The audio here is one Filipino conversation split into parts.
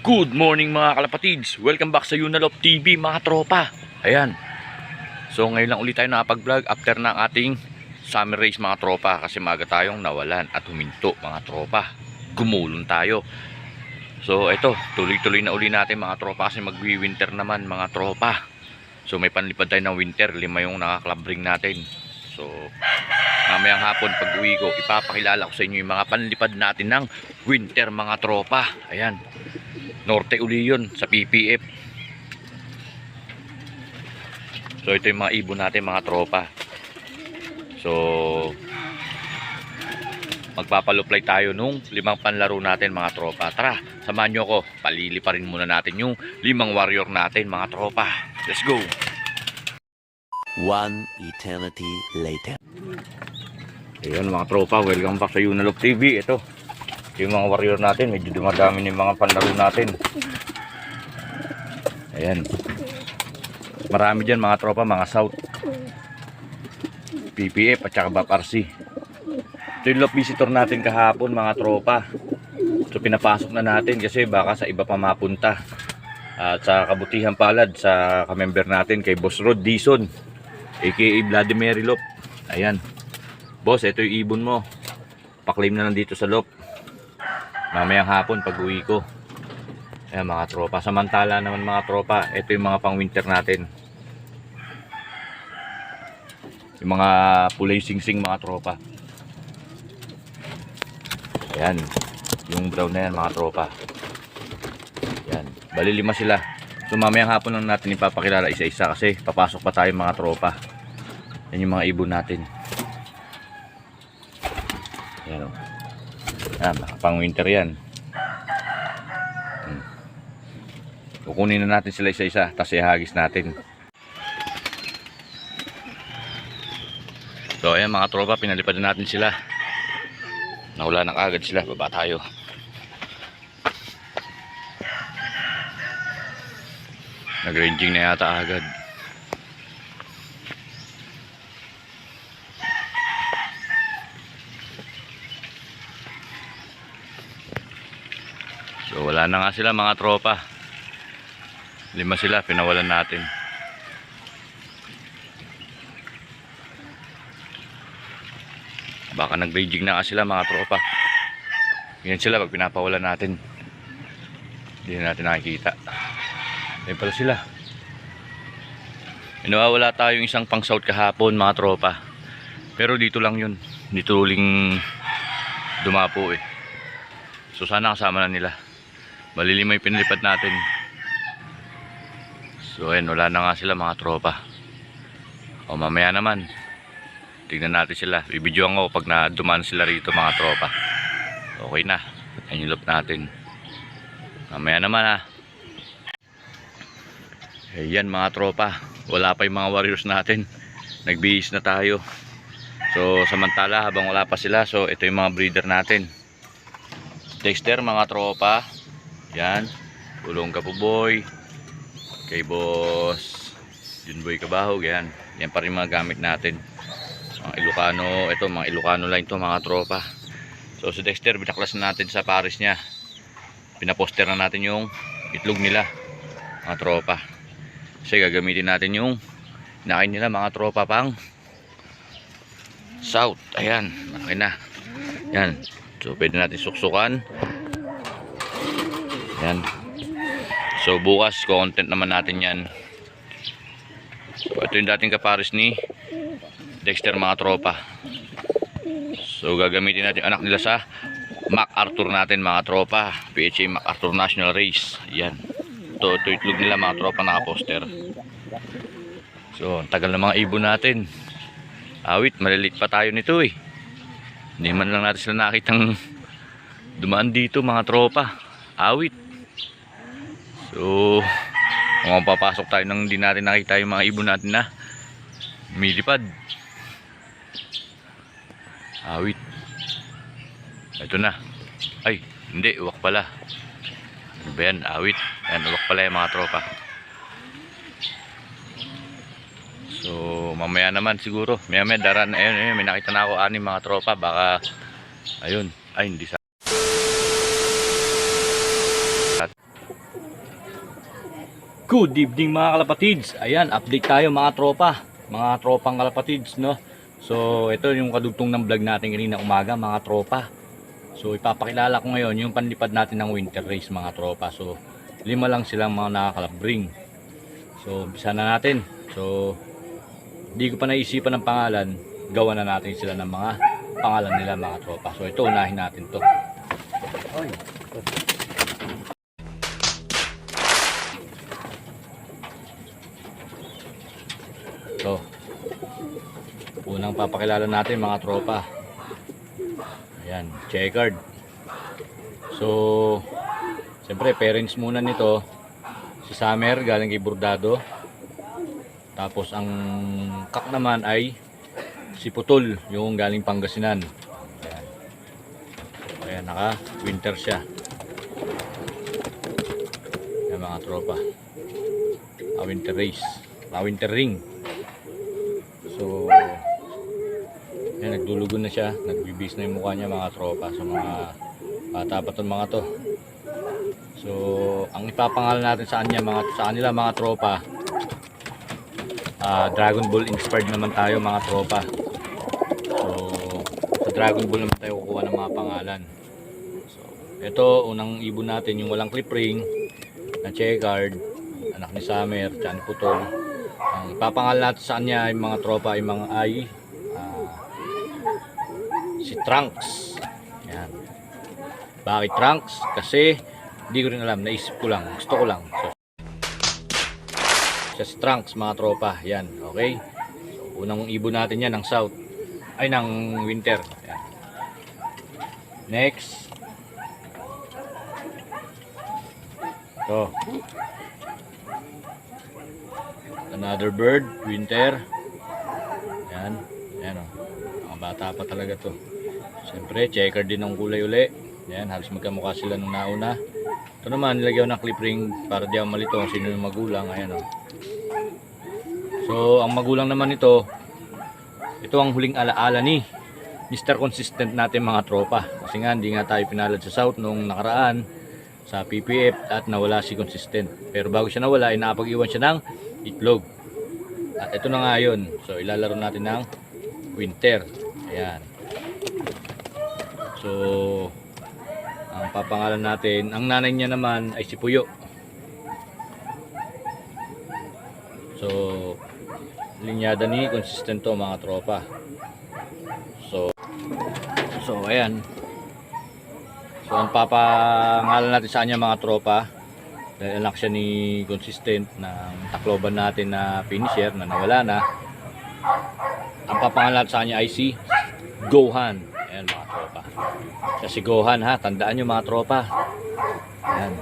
Good morning mga kalapatids. Welcome back sa Yunalop TV mga tropa. Ayan. So ngayon lang ulit tayo nakapag-vlog after ng ating summer race mga tropa. Kasi maaga tayong nawalan at huminto mga tropa. Gumulong tayo. So ito, tuloy-tuloy na uli natin mga tropa. Kasi magwi-winter naman mga tropa. So may panlipad tayo ng winter. 5 yung naka-club ring natin. So mamayang hapon pag uwi ko, ipapakilala ko sa inyo yung mga panlipad natin ng winter mga tropa. Ayan. Norte uli yun sa PPF. So ito yung mga ibon natin mga tropa. So magpapaluplay tayo nung 5 panlaro natin mga tropa. Tara, samahan nyo ako. Palili pa rin muna natin yung 5 warrior natin mga tropa. Let's go. One eternity later. Ayun mga tropa, welcome back sa Yunalop TV. Ito yung mga warrior natin, medyo dumadami ng mga panlaro natin. Ayan. Marami dyan mga tropa, mga South PPF at saka BAP RC. Ito yung lop visitor natin kahapon mga tropa. So pinapasok na natin kasi baka sa iba pa mapunta. At sa kabutihan palad sa kamember natin kay Boss Rod Dison aka Vladimir Lop. Ayan. Boss, ito yung ibon mo. Pa-claim na lang dito sa lop. Mamayang hapon pag uwi ko. Ayan mga tropa. Samantala naman mga tropa, ito yung mga pang winter natin. Yung mga pulay sing-sing mga tropa. Ayan. Yung brown na yan mga tropa. Ayan. Bali 5 sila. So mamayang hapon lang natin ipapakilala isa-isa kasi papasok pa tayo mga tropa. Yan yung mga ibon natin. Ayan o. Ayan, pang winter yan. Kukunin na natin sila isa-isa, tapos ihagis natin. So ayan mga tropa, pinalipad na natin sila. Nawala na agad sila, baba tayo. Nag-ranging na yata agad. So wala na nga sila mga tropa. 5 sila, pinawalan natin. Baka nag-raging na nga sila mga tropa. Ganyan sila pag pinapawalan natin. Hindi na natin nakikita. Ayun pala sila. Inawawala tayong isang pang south kahapon mga tropa. Pero dito lang yun. Dito uling dumapo eh. So sana kasama na nila. Malilimay pinalipad natin. So ayun, wala na nga sila mga tropa. O mamaya naman tignan natin sila. Bibidyoan ko pag dumaan sila rito mga tropa. Okay na. Ayun yung loop natin. Mamaya naman ha. Ayan mga tropa. Wala pa yung mga warriors natin. Nagbihis na tayo. So samantala habang wala pa sila, so ito yung mga breeder natin. Dexter mga tropa. Yan. Ulong Kapuboy. Kay Boss Junboy Kabahog. Yan. Yan pa rin mga gamit natin. Mga Ilocano. Ito mga Ilocano line to mga tropa. So si Dexter binaklas na natin sa pares niya. Pinaposter na natin yung itlog nila mga tropa. Kasi gagamitin natin yung nakain nila mga tropa pang South. Ayan. Malaki na. Yan. So pwede natin suksukan. Yan. So bukas content naman natin yan. So ito yung dating kapares ni Dexter mga tropa. So gagamitin natin anak nila sa MacArthur natin mga tropa. PHA MacArthur National Race. Yan. Ito itlog nila mga tropa nakaposter. So ang tagal na mga ibon natin. Awit, malilit pa tayo nito eh. Hindi man lang natin sila nakitang dumaan dito mga tropa. Awit. So kung papasok tayo nang hindi natin nakita yung mga ibon natin na milipad. Awit. Ito na. Ay, hindi, uwak pala. Ano ba yan? Awit. Yan, uwak pala yung mga tropa. So mamaya naman siguro. Maya daran. Ayun, may nakita na ako 6 mga tropa. Baka ayun. Ay, hindi sa Good evening mga kalapatids. Ayan, update tayo mga tropa. Mga tropang kalapatids, no? So, ito yung kadugtong ng vlog natin kanina umaga mga tropa. So, ipapakilala ko ngayon yung panlipad natin ng winter race mga tropa. So, 5 lang silang mga nakakalabring. So, umpisa na natin. So, hindi ko pa naisipan ng pangalan. Gawa na natin sila ng mga pangalan nila mga tropa. So, ito, unahin natin to. Oy. So, unang papakilala natin mga tropa. Ayan, checkered. So, siyempre parents muna nito. Si Summer galing kay Bordado. Tapos ang kak naman ay si Putol, yung galing Pangasinan. Ayan. Ayan, naka winter siya. Ayan mga tropa. Winter race. Winter ring. So, yan, nagdulugon na siya, nagbibis na yung mukha niya mga tropa. So, mga bata pa itong mga to. So, ang ipapangalan natin sa kanila mga tropa, Dragon Ball inspired naman tayo mga tropa. So, sa Dragon Ball naman tayo kukuha ng mga pangalan. So, ito, unang ibon natin, yung walang clip ring, na checkered, anak ni Summer, Chan Putol. Ang ipapangalan natin sa kanya ay mga tropa ay si Trunks. Yan. Bakit Trunks? Kasi hindi ko rin alam, naisip ko lang, gusto ko lang. So, siya si Trunks mga tropa. Yan, okay. So, unang ibon natin yan ng south. Ay, ng winter. Yan. Next. So, another bird, winter. Yan, yan o. Mga bata pa talaga to. Siyempre, checker din ng kulay uli. Yan, halos magkamukha sila nung nauna. Ito naman, nilagyan ng clip ring para di ako malito kung sino yung magulang. Ayan o. So, ang magulang naman ito ang huling alaala ni Mr. Consistent natin mga tropa. Kasi nga, hindi nga tayo pinalad sa South nung nakaraan sa PPF at nawala si Consistent. Pero bago siya nawala, ay nakapag-iwan siya ng itlog. At ito na nga yun. So, ilalaro natin ng winter. Ayan. So, ang papangalan natin, ang nanay niya naman ay si Puyo. So, linyada ni Consistent to mga tropa. So, ayan. So, ang papangalan natin sa kanya mga tropa, dahil anak siya ni Consistent ng Tacloban natin na finisher na nawala na, ang papangalan sa kanya ay si Gohan. Ayan mga tropa. Siya si Gohan ha, tandaan nyo mga tropa. Ayan.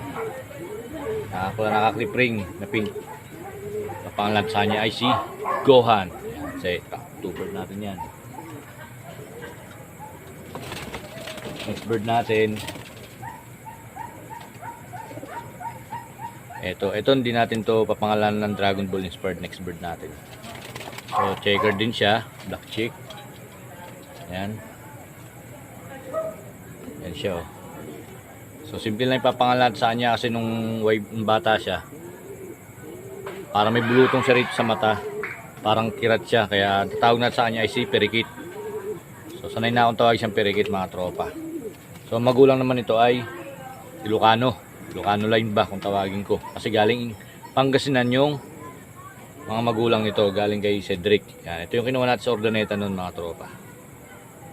Naka-clip ring na pink. Papangalan sa kanya ay si Gohan. Ayan, say, two-bird natin yan. Next bird natin. Ito hindi natin to papangalanan ng Dragon Ball inspired next bird natin. So, checker din siya, black chick. Ayan. Ayan siya oh. So, simple lang ipapangalanan sa kanya kasi nung bata siya, para may bulutong siya rito sa mata. Parang kirat siya, kaya tatawag natin sa kanya ay si Perikit. So, sanay na akong tawag siyang Perikit mga tropa. So, ang magulang naman ito ay Ilocano line ba kung tawagin ko. Kasi galing Pangasinan yung mga magulang nito, galing kay Cedric. Yan, ito yung kinuha natin sa Ordaneta noon mga tropa.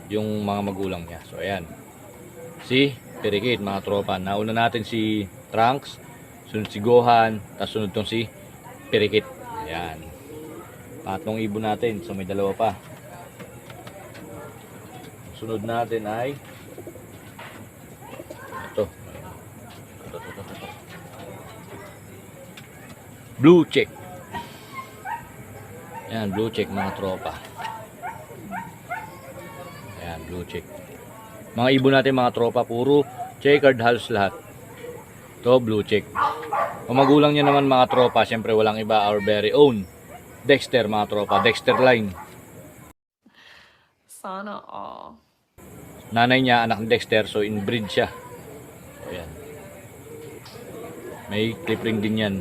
Yung mga magulang niya. So, ayan. Si Perikit mga tropa. Nauna natin si Trunks, sunod si Gohan, tapos sunod tong si Perikit. Ayan. Patlong ibon natin. So, may dalawa pa. Sunod natin ay ito. Blue check. Ayan, blue check mga tropa. Ayan, blue check. Mga ibon natin mga tropa, puro checkered halos lahat. Ito, blue check. Ang magulang niya naman mga tropa, syempre walang iba, our very own Dexter mga tropa, Dexter line. Sana all. Nanay niya, anak ni Dexter, so inbreed siya. So, ayan. May clip ring din yan.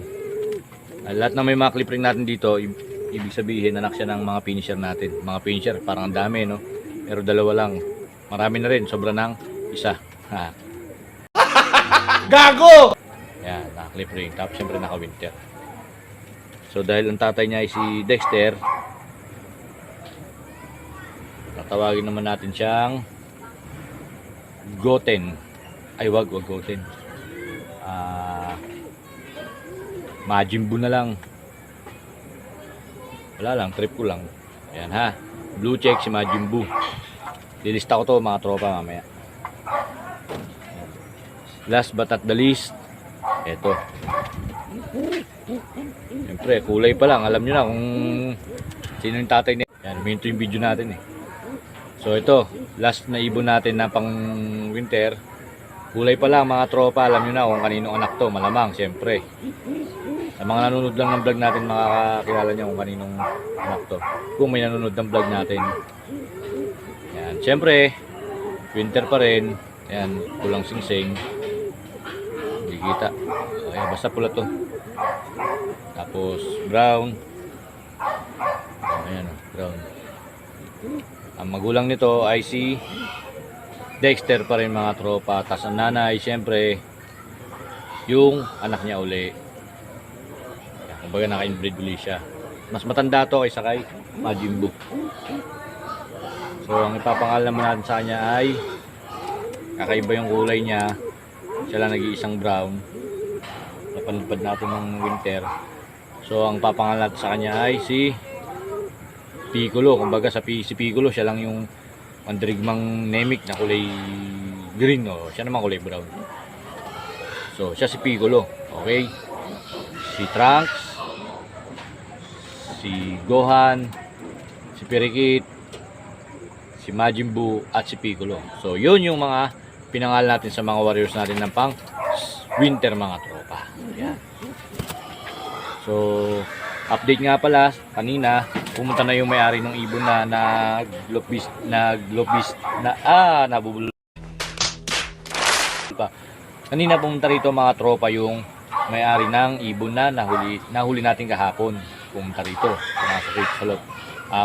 Lahat ng may mga clip ring natin dito, ibig sabihin anak siya ng mga finisher natin. Mga finisher, parang ang dami, no? Pero dalawa lang. Marami na rin, sobra ng isa. Ha. Gago! Yan, naka-clip ring. Tapos syempre naka-winter. So dahil ang tatay niya ay si Dexter, tatawagin naman natin siyang Goten. Ay, wag Goten. Majin Buu na lang. Wala lang, trip ko lang. Ayan ha. Blue check si Majin Buu. Lilista ko to mga tropa mamaya. Last but not the least, eto. Siyempre, kulay pa lang. Alam nyo na kung sino yung tatay niya. Yan, minto yung video natin eh. So ito, last na ibon natin na pang winter. Kulay pa lang mga tropa. Alam nyo na kung kaninong anak to. Malamang, siyempre. Sa mga nanonood lang ng vlog natin, makakakilala nyo kung kaninong anak to. Kung may nanonood ng vlog natin. Yan, siyempre, winter pa rin. Yan, kulang singsing. Hindi kita. Ayan, basta pula to. Tapos brown. Ayan o, brown. Ang magulang nito ay si Dexter pa rin mga tropa. Tapos ang nanay, siyempre, yung anak niya uli. Kumbaga naka-inbreed uli siya. Mas matanda to kaysa kay Majin Buu. So ang ipapangalan naman natin sa kanya ay kakaiba yung kulay niya. Siya lang nag-iisang brown. Napanlipad natin ng winter. So ang papangalan natin sa kanya ay si Piccolo. Kumbaga si Piccolo, siya lang yung mandirigmang Namek na kulay green. O, siya naman kulay brown. So siya si Piccolo. Okay. Si Trunks, si Gohan, si Pirikit, si Majin Buu at si Piccolo. So yun yung mga pinangalan natin sa mga warriors natin ng pang winter mga tropa. Yan. So update nga pala, kanina pumunta na yung may-ari ng ibon na nabubulol pa. Kanina pumunta rito mga tropa yung may-ari ng ibon na nahuli natin kahapon. Pumunta rito, pumasok rito sa lot.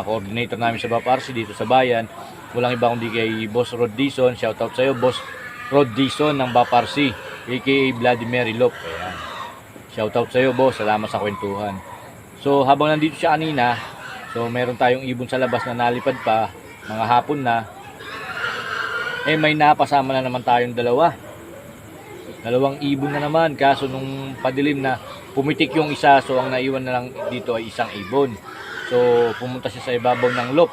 Coordinator namin sa BAPRC dito sa bayan. Walang iba kundi kay Boss Rod Dizon. Shoutout sa iyo, Boss Rod Dizon ng BAPRC, aka Vladimir Ilop. Ayan. Shoutout sa iyo, boss. Salamat sa kwentuhan. So habang nandito siya kanina, so meron tayong ibon sa labas na nalipad pa, mga hapon na. May napasama na naman tayong dalawang ibon na naman. Kaso nung padilim na pumitik yung isa, so ang naiwan na lang dito ay isang ibon. So pumunta siya sa ibabaw ng lop.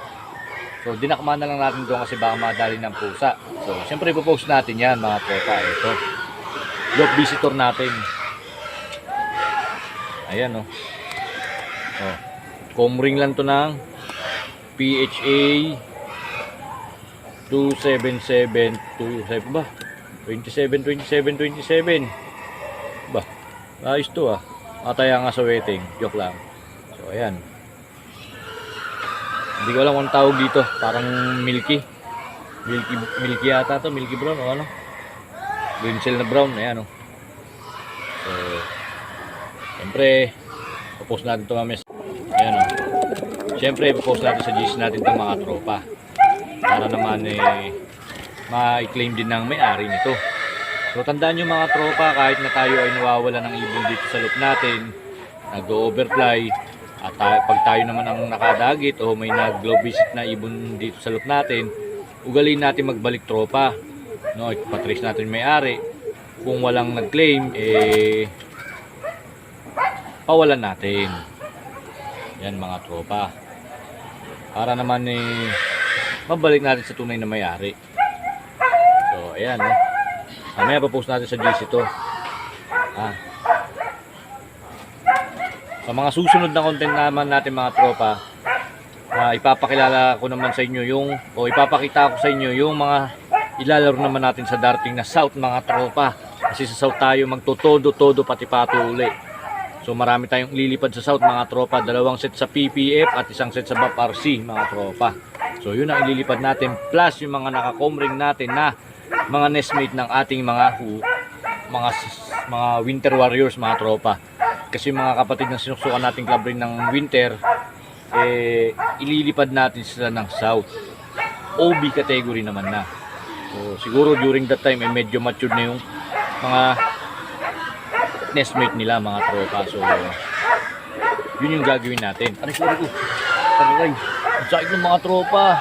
So dinakma na lang natin doon kasi baka madali ng pusa. So siyempre ipopost natin yan mga tropa. Ito, lop visitor natin. Ayan o. Comring lang to ng PHA 27727 ba? 27 ba? Ayos to ah. Ataya nga sa waiting. Joke lang. So ayan. Hindi ko alam kung tawag dito. Parang milky yata to. Milky brown o ano. Green cell na brown. Ayan o. So siyempre post natin ito mamaya. Ayan o. Siyempre post natin sa GC natin itong mga tropa. Para naman ma-claim din ng may-ari nito. So tandaan nyo mga tropa, kahit na tayo ay nawawala ng ibon dito sa loop natin, nag-overfly, at pag tayo naman ang nakadagit o may nag-glow visit na ibon dito sa loop natin, ugaliin natin magbalik tropa. No, ipatrace natin may-ari. Kung walang nag-claim, pawalan natin. Yan mga tropa. Para naman mabalik natin sa tunay na may-ari. So ayan o. Mamaya pa-post natin sa GC to. Sa mga susunod na content naman natin mga tropa, ipapakilala ko naman sa inyo ipapakita ko sa inyo yung mga ilalaro naman natin sa darating na South mga tropa. Kasi sa South tayo magtutodo-todo pati pato uli. So marami tayong lilipad sa South mga tropa. 2 set sa PPF at 1 set sa BAPRC mga tropa. So yun ang ililipad natin. Plus yung mga naka-comring natin na mga nestmate ng ating mga winter warriors mga tropa. kasi mga kapatid na sinusukan nating club rin ng winter, ililipad natin sila ng south. OB category naman na. So siguro during that time medyo matured na yung mga nestmate nila, mga tropa. So yun yung gagawin natin. Aray, sorry ko. Aray, ang sakit ng mga tropa.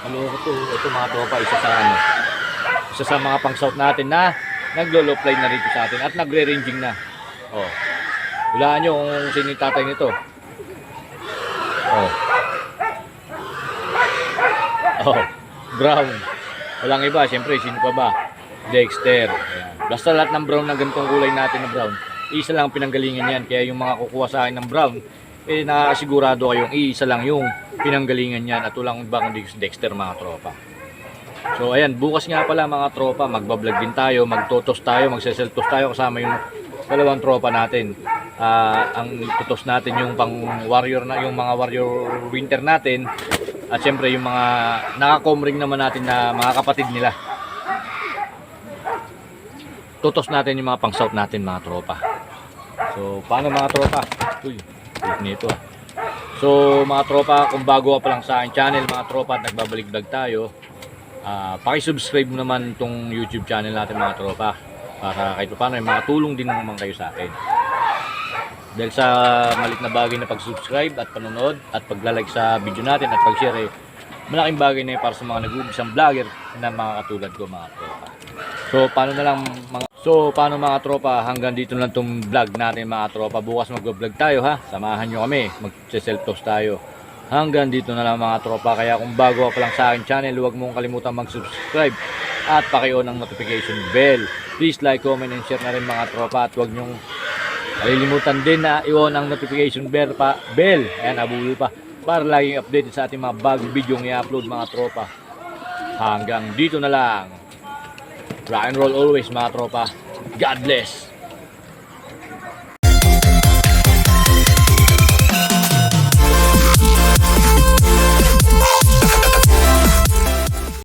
Ano ko to? Ito mga tropa, isa sa mga pang south natin na naglo-low fly na rito sa atin at nagre-ranging na. Oh. Hulaan nyo kung sino yung tatay nito. Oh. Oh, brown. Walang iba, siyempre, sino pa ba? Dexter. Ayan. Basta lahat ng brown na ganitong kulay natin na brown, isa lang ang pinanggalingan yan. Kaya yung mga kukuha sa akin ng brown, nakakasigurado kayong isa lang yung pinanggalingan yan at walang iba kundi Dexter, mga tropa. So ayan, bukas nga pala mga tropa, magbablog din tayo, magtotos tayo, magseseltos tayo kasama yung dalawang tropa natin. Ang tutos natin yung pang warrior na, yung mga warrior winter natin. At syempre yung mga naka-comring naman natin na mga kapatid nila. Tutos natin yung mga pang south natin, mga tropa. So paano mga tropa? Uy, nito ah. So mga tropa, kung bago ka pa lang sa aking channel, mga tropa, at nagbabalik vlog tayo, paki-subscribe naman tong YouTube channel natin, mga tropa, para kahit paano may mga tulong din naman kayo sa akin. Dahil sa malit na bagay na pag-subscribe at panonood at pagla-like sa video natin at pag-share, malaking bagay na yun para sa mga nag-uumpissang vlogger na mga katulad ko, mga tropa. So paano mga tropa, hanggang dito lang tong vlog natin, mga tropa. Bukas mag-vlog tayo ha, samahan nyo kami, mag-self-toast tayo. Hanggang dito na lang mga tropa. Kaya kung bago ka pa lang sa akin channel, huwag mong kalimutan mag-subscribe at paki-on ang notification bell. Please like, comment, and share na rin, mga tropa. At huwag nyong kalilimutan din na i-on ang notification bell. Ayan, abulol pa. Para laging update sa ating mga bagong video ng i-upload, mga tropa. Hanggang dito na lang. Rock and roll always, mga tropa. God bless.